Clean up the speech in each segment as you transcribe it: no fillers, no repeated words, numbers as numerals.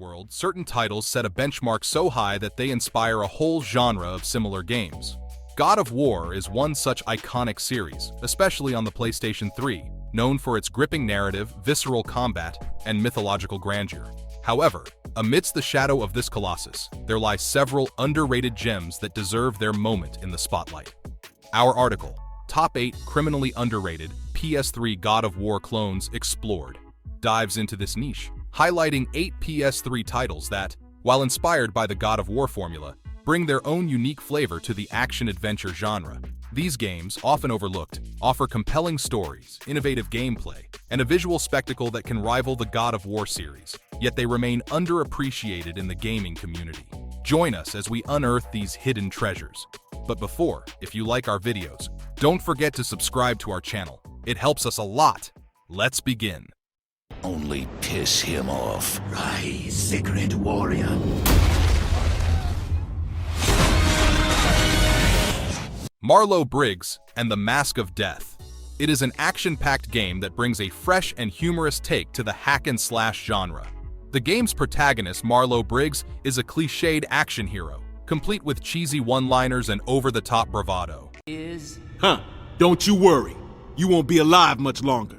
world, certain titles set a benchmark so high that they inspire a whole genre of similar games. God of War is one such iconic series, especially on the PlayStation 3, known for its gripping narrative, visceral combat, and mythological grandeur. However, amidst the shadow of this colossus, there lie several underrated gems that deserve their moment in the spotlight. Our article, Top 8 Criminally Underrated PS3 God of War Clones Explored, dives into this niche, highlighting 8 PS3 titles that, while inspired by the God of War formula, bring their own unique flavor to the action-adventure genre. These games, often overlooked, offer compelling stories, innovative gameplay, and a visual spectacle that can rival the God of War series, yet they remain underappreciated in the gaming community. Join us as we unearth these hidden treasures. But before, if you like our videos, don't forget to subscribe to our channel. It helps us a lot. Let's begin. Only piss him off. Rise, sacred warrior. Marlow, Briggs, and the Mask of Death. It is an action-packed game that brings a fresh and humorous take to the hack-and-slash genre. The game's protagonist, Marlow Briggs, is a cliched action hero, complete with cheesy one-liners and over-the-top bravado. Don't you worry. You won't be alive much longer.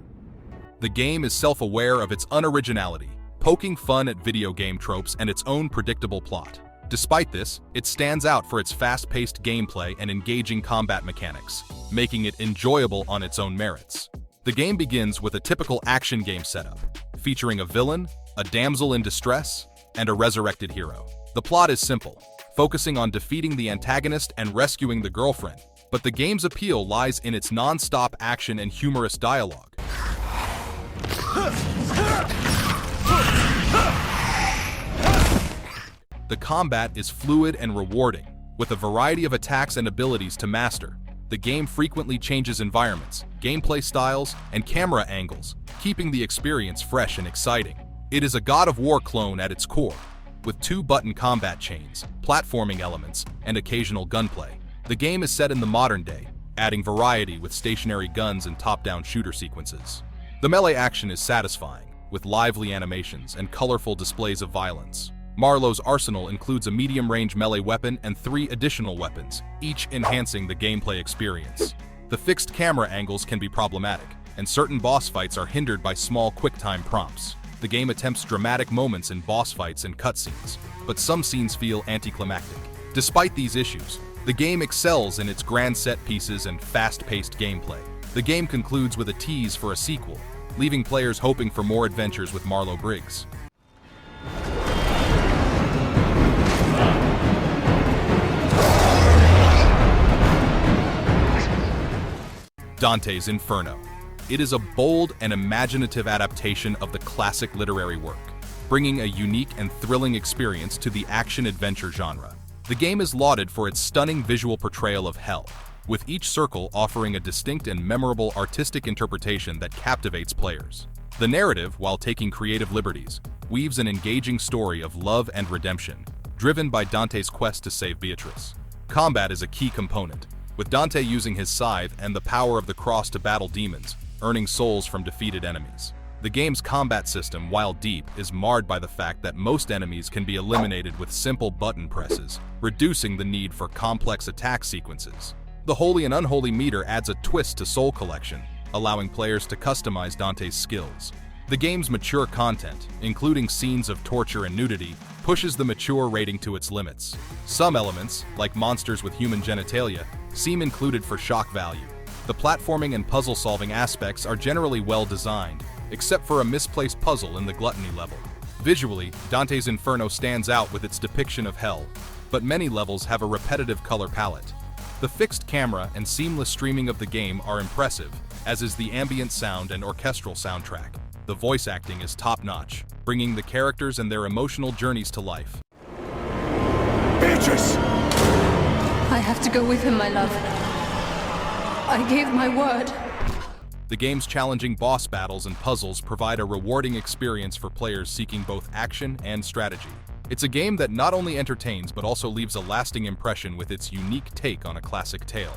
The game is self-aware of its unoriginality, poking fun at video game tropes and its own predictable plot. Despite this, it stands out for its fast-paced gameplay and engaging combat mechanics, making it enjoyable on its own merits. The game begins with a typical action game setup, featuring a villain, a damsel in distress, and a resurrected hero. The plot is simple, focusing on defeating the antagonist and rescuing the girlfriend, but the game's appeal lies in its non-stop action and humorous dialogue. The combat is fluid and rewarding, with a variety of attacks and abilities to master. The game frequently changes environments, gameplay styles, and camera angles, keeping the experience fresh and exciting. It is a God of War clone at its core, with 2-button combat chains, platforming elements, and occasional gunplay. The game is set in the modern day, adding variety with stationary guns and top-down shooter sequences. The melee action is satisfying, with lively animations and colorful displays of violence. Marlow's arsenal includes a medium-range melee weapon and 3 additional weapons, each enhancing the gameplay experience. The fixed camera angles can be problematic, and certain boss fights are hindered by small quick-time prompts. The game attempts dramatic moments in boss fights and cutscenes, but some scenes feel anticlimactic. Despite these issues, the game excels in its grand set pieces and fast-paced gameplay. The game concludes with a tease for a sequel, leaving players hoping for more adventures with Marlow Briggs. Dante's Inferno. It is a bold and imaginative adaptation of the classic literary work, bringing a unique and thrilling experience to the action-adventure genre. The game is lauded for its stunning visual portrayal of hell, with each circle offering a distinct and memorable artistic interpretation that captivates players. The narrative, while taking creative liberties, weaves an engaging story of love and redemption, driven by Dante's quest to save Beatrice. Combat is a key component, with Dante using his scythe and the power of the cross to battle demons, earning souls from defeated enemies. The game's combat system, while deep, is marred by the fact that most enemies can be eliminated with simple button presses, reducing the need for complex attack sequences. The holy and unholy meter adds a twist to Soul Collection, allowing players to customize Dante's skills. The game's mature content, including scenes of torture and nudity, pushes the mature rating to its limits. Some elements, like monsters with human genitalia, seem included for shock value. The platforming and puzzle-solving aspects are generally well designed, except for a misplaced puzzle in the gluttony level. Visually, Dante's Inferno stands out with its depiction of hell, but many levels have a repetitive color palette. The fixed camera and seamless streaming of the game are impressive, as is the ambient sound and orchestral soundtrack. The voice acting is top-notch, bringing the characters and their emotional journeys to life. Beatrice! I have to go with him, my love. I gave my word. The game's challenging boss battles and puzzles provide a rewarding experience for players seeking both action and strategy. It's a game that not only entertains but also leaves a lasting impression with its unique take on a classic tale.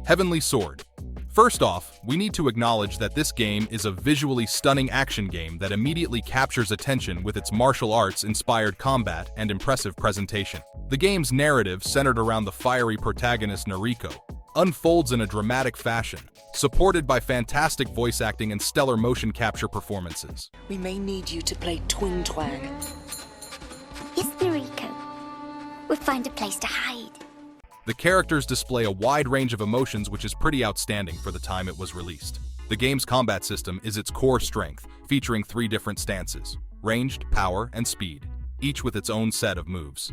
Heavenly Sword. First off, we need to acknowledge that this game is a visually stunning action game that immediately captures attention with its martial arts-inspired combat and impressive presentation. The game's narrative, centered around the fiery protagonist Nariko, unfolds in a dramatic fashion, supported by fantastic voice acting and stellar motion capture performances. We may need you to play Twin Twang. Yes, Nariko. We'll find a place to hide. The characters display a wide range of emotions, which is pretty outstanding for the time it was released. The game's combat system is its core strength, featuring 3 different stances: ranged, power, and speed, each with its own set of moves.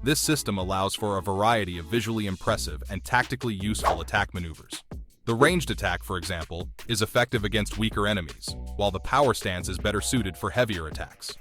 This system allows for a variety of visually impressive and tactically useful attack maneuvers. The ranged attack, for example, is effective against weaker enemies, while the power stance is better suited for heavier attacks.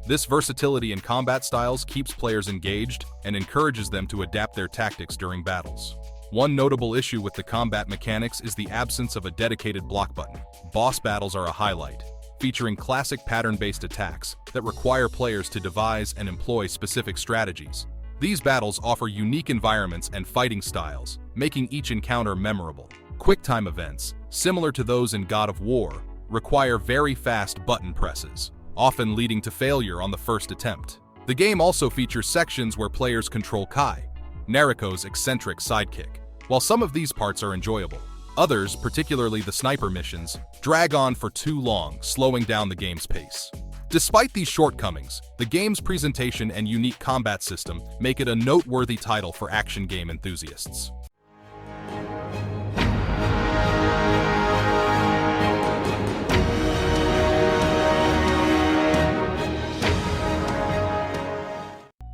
This versatility in combat styles keeps players engaged and encourages them to adapt their tactics during battles. One notable issue with the combat mechanics is the absence of a dedicated block button. Boss battles are a highlight, featuring classic pattern-based attacks that require players to devise and employ specific strategies. These battles offer unique environments and fighting styles, making each encounter memorable. Quick-time events, similar to those in God of War, require very fast button presses, often leading to failure on the first attempt. The game also features sections where players control Kai, Nariko's eccentric sidekick. While some of these parts are enjoyable, others, particularly the sniper missions, drag on for too long, slowing down the game's pace. Despite these shortcomings, the game's presentation and unique combat system make it a noteworthy title for action game enthusiasts.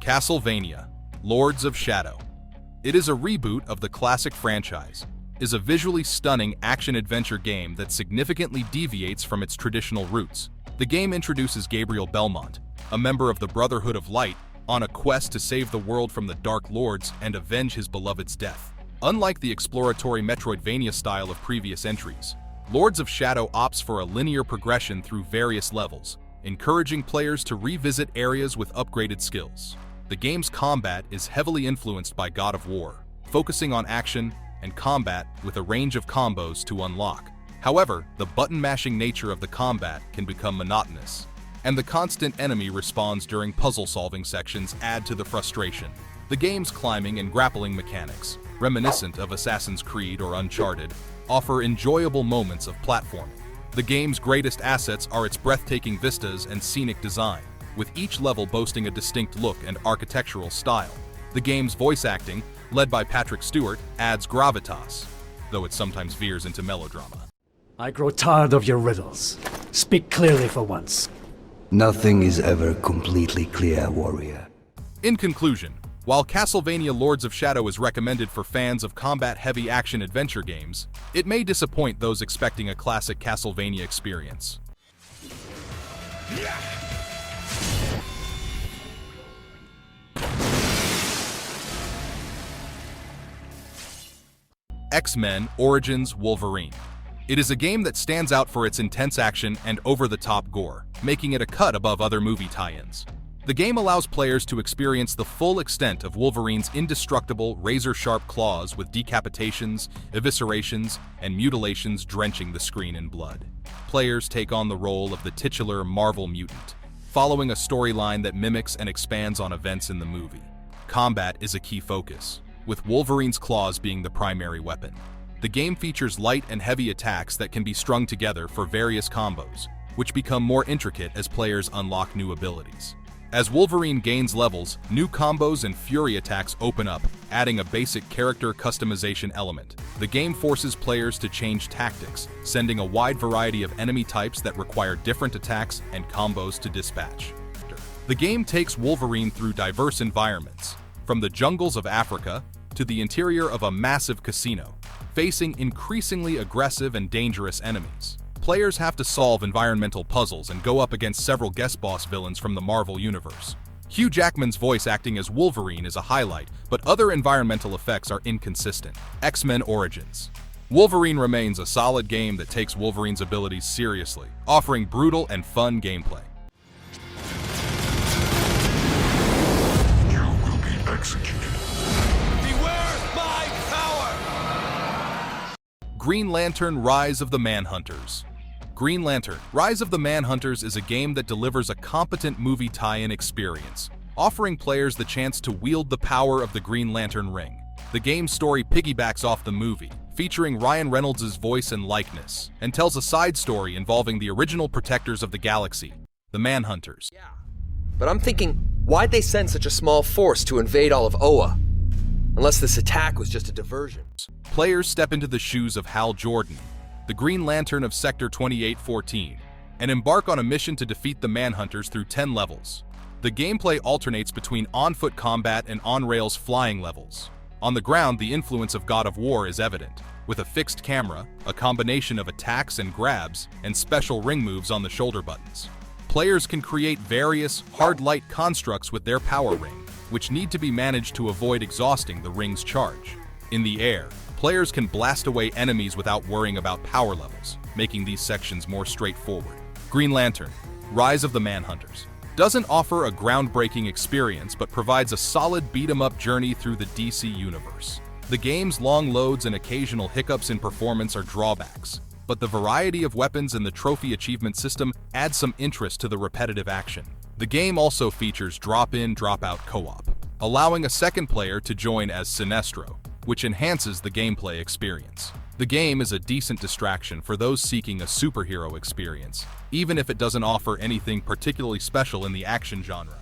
Castlevania, Lords of Shadow. It is a reboot of the classic franchise, is a visually stunning action-adventure game that significantly deviates from its traditional roots. The game introduces Gabriel Belmont, a member of the Brotherhood of Light, on a quest to save the world from the Dark Lords and avenge his beloved's death. Unlike the exploratory Metroidvania style of previous entries, Lords of Shadow opts for a linear progression through various levels, encouraging players to revisit areas with upgraded skills. The game's combat is heavily influenced by God of War, focusing on action and combat with a range of combos to unlock. However, the button-mashing nature of the combat can become monotonous, and the constant enemy respawns during puzzle-solving sections add to the frustration. The game's climbing and grappling mechanics, reminiscent of Assassin's Creed or Uncharted, offer enjoyable moments of platforming. The game's greatest assets are its breathtaking vistas and scenic design, with each level boasting a distinct look and architectural style. The game's voice acting, led by Patrick Stewart, adds gravitas, though it sometimes veers into melodrama. I grow tired of your riddles. Speak clearly for once. Nothing is ever completely clear, warrior. In conclusion, while Castlevania Lords of Shadow is recommended for fans of combat-heavy action-adventure games, it may disappoint those expecting a classic Castlevania experience. X-Men Origins Wolverine. It is a game that stands out for its intense action and over-the-top gore, making it a cut above other movie tie-ins. The game allows players to experience the full extent of Wolverine's indestructible, razor-sharp claws with decapitations, eviscerations, and mutilations drenching the screen in blood. Players take on the role of the titular Marvel mutant, following a storyline that mimics and expands on events in the movie. Combat is a key focus, with Wolverine's claws being the primary weapon. The game features light and heavy attacks that can be strung together for various combos, which become more intricate as players unlock new abilities. As Wolverine gains levels, new combos and fury attacks open up, adding a basic character customization element. The game forces players to change tactics, sending a wide variety of enemy types that require different attacks and combos to dispatch. The game takes Wolverine through diverse environments, from the jungles of Africa to the interior of a massive casino, facing increasingly aggressive and dangerous enemies. Players have to solve environmental puzzles and go up against several guest boss villains from the Marvel Universe. Hugh Jackman's voice acting as Wolverine is a highlight, but other environmental effects are inconsistent. X-Men Origins. Wolverine remains a solid game that takes Wolverine's abilities seriously, offering brutal and fun gameplay. You will be executed. Beware my power! Green Lantern Rise of the Manhunters. Green Lantern Rise of the Manhunters is a game that delivers a competent movie tie-in experience, offering players the chance to wield the power of the Green Lantern ring. The game's story piggybacks off the movie, featuring Ryan Reynolds' voice and likeness, and tells a side story involving the original protectors of the galaxy, the Manhunters. Yeah, but I'm thinking, why'd they send such a small force to invade all of Oa? Unless this attack was just a diversion. Players step into the shoes of Hal Jordan, the Green Lantern of Sector 2814, and embark on a mission to defeat the Manhunters through 10 levels. The gameplay alternates between on-foot combat and on-rails flying levels. On the ground, the influence of God of War is evident, with a fixed camera, a combination of attacks and grabs, and special ring moves on the shoulder buttons. Players can create various hard-light constructs with their power ring, which need to be managed to avoid exhausting the ring's charge. In the air, players can blast away enemies without worrying about power levels, making these sections more straightforward. Green Lantern Rise of the Manhunters doesn't offer a groundbreaking experience but provides a solid beat-em-up journey through the DC universe. The game's long loads and occasional hiccups in performance are drawbacks, but the variety of weapons and the trophy achievement system add some interest to the repetitive action. The game also features drop-in, drop-out co-op, allowing a second player to join as Sinestro, which enhances the gameplay experience. The game is a decent distraction for those seeking a superhero experience, even if it doesn't offer anything particularly special in the action genre.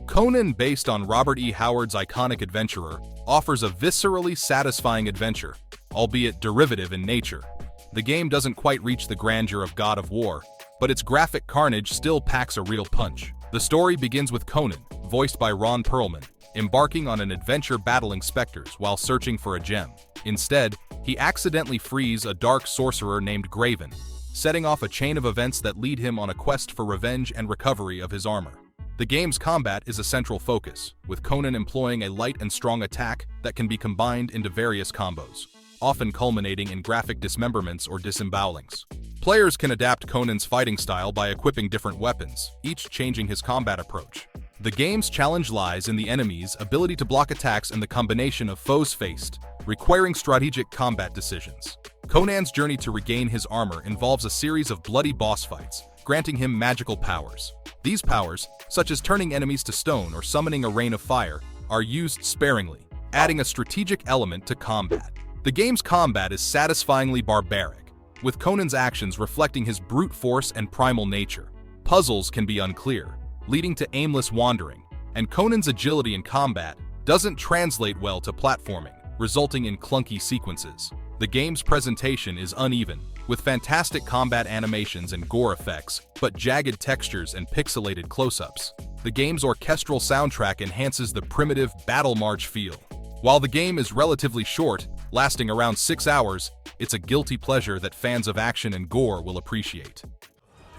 Conan, based on Robert E. Howard's iconic adventurer, offers a viscerally satisfying adventure, albeit derivative in nature. The game doesn't quite reach the grandeur of God of War, but its graphic carnage still packs a real punch. The story begins with Conan, voiced by Ron Perlman, embarking on an adventure battling specters while searching for a gem. Instead, he accidentally frees a dark sorcerer named Graven, setting off a chain of events that lead him on a quest for revenge and recovery of his armor. The game's combat is a central focus, with Conan employing a light and strong attack that can be combined into various combos, often culminating in graphic dismemberments or disembowelings. Players can adapt Conan's fighting style by equipping different weapons, each changing his combat approach. The game's challenge lies in the enemy's ability to block attacks and the combination of foes faced, requiring strategic combat decisions. Conan's journey to regain his armor involves a series of bloody boss fights, granting him magical powers. These powers, such as turning enemies to stone or summoning a rain of fire, are used sparingly, adding a strategic element to combat. The game's combat is satisfyingly barbaric, with Conan's actions reflecting his brute force and primal nature. Puzzles can be unclear, leading to aimless wandering, and Conan's agility in combat doesn't translate well to platforming, resulting in clunky sequences. The game's presentation is uneven, with fantastic combat animations and gore effects, but jagged textures and pixelated close-ups. The game's orchestral soundtrack enhances the primitive battle march feel. While the game is relatively short, lasting around 6 hours, it's a guilty pleasure that fans of action and gore will appreciate.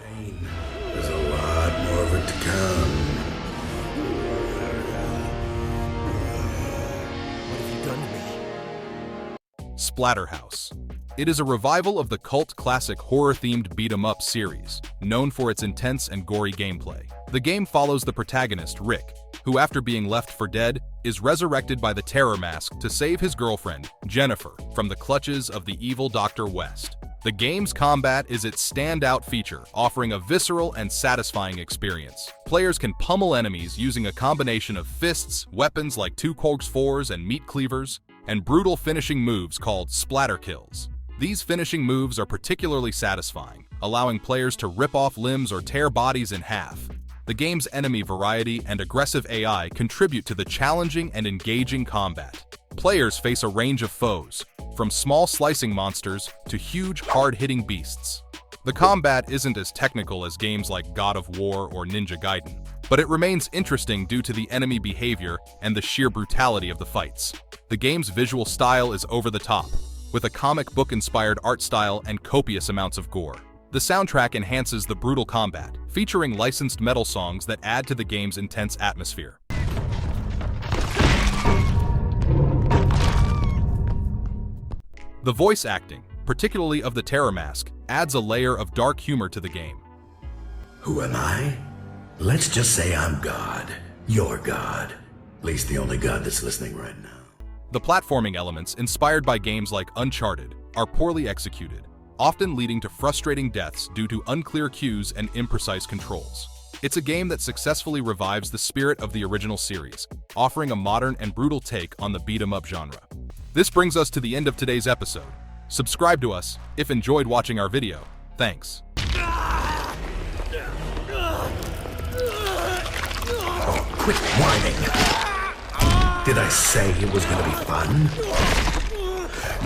Pain. There's a lot more of it to come. What have you done to me? Splatterhouse. It is a revival of the cult classic horror-themed beat-em-up series, known for its intense and gory gameplay. The game follows the protagonist, Rick, who after being left for dead, is resurrected by the Terror Mask to save his girlfriend, Jennifer, from the clutches of the evil Dr. West. The game's combat is its standout feature, offering a visceral and satisfying experience. Players can pummel enemies using a combination of fists, weapons like 2-4s and meat cleavers, and brutal finishing moves called splatter kills. These finishing moves are particularly satisfying, allowing players to rip off limbs or tear bodies in half. The game's enemy variety and aggressive AI contribute to the challenging and engaging combat. Players face a range of foes, from small slicing monsters to huge, hard-hitting beasts. The combat isn't as technical as games like God of War or Ninja Gaiden, but it remains interesting due to the enemy behavior and the sheer brutality of the fights. The game's visual style is over the top, with a comic book-inspired art style and copious amounts of gore. The soundtrack enhances the brutal combat, featuring licensed metal songs that add to the game's intense atmosphere. The voice acting, particularly of the Terror Mask, adds a layer of dark humor to the game. Who am I? Let's just say I'm God. You're God. At least the only God that's listening right now. The platforming elements, inspired by games like Uncharted, are poorly executed, often leading to frustrating deaths due to unclear cues and imprecise controls. It's a game that successfully revives the spirit of the original series, offering a modern and brutal take on the beat-em-up genre. This brings us to the end of today's episode. Subscribe to us if enjoyed watching our video. Thanks. Oh, quit whining. Did I say it was gonna be fun?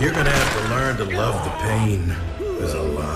You're gonna have to learn to love the pain. There's a lot